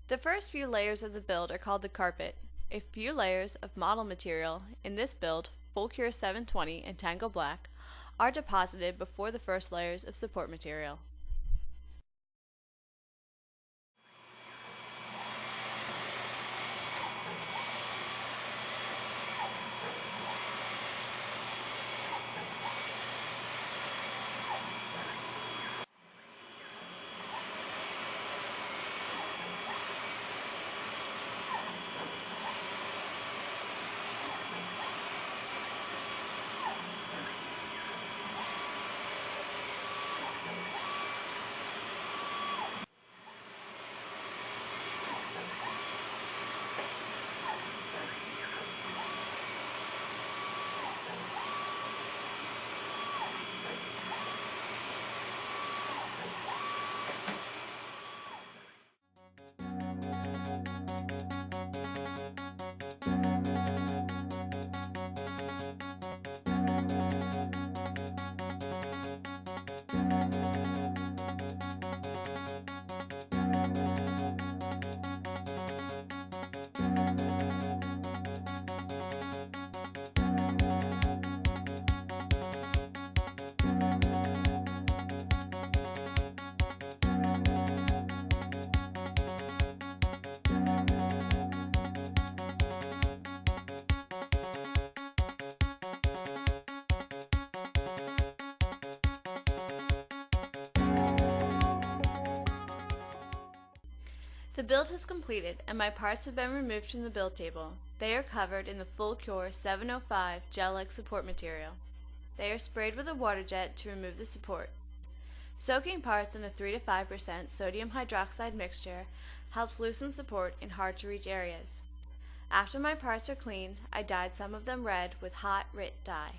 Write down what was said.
The first few layers of the build are called the carpet. A few layers of model material, in this build, Full Cure 720 and Tango Black, are deposited before the first layers of support material. The build has completed and my parts have been removed from the build table. They are covered in the Full Cure 705 gel-like support material. They are sprayed with a water jet to remove the support. Soaking parts in a 3 to 5% sodium hydroxide mixture helps loosen support in hard-to-reach areas. After my parts are cleaned, I dyed some of them red with hot RIT dye.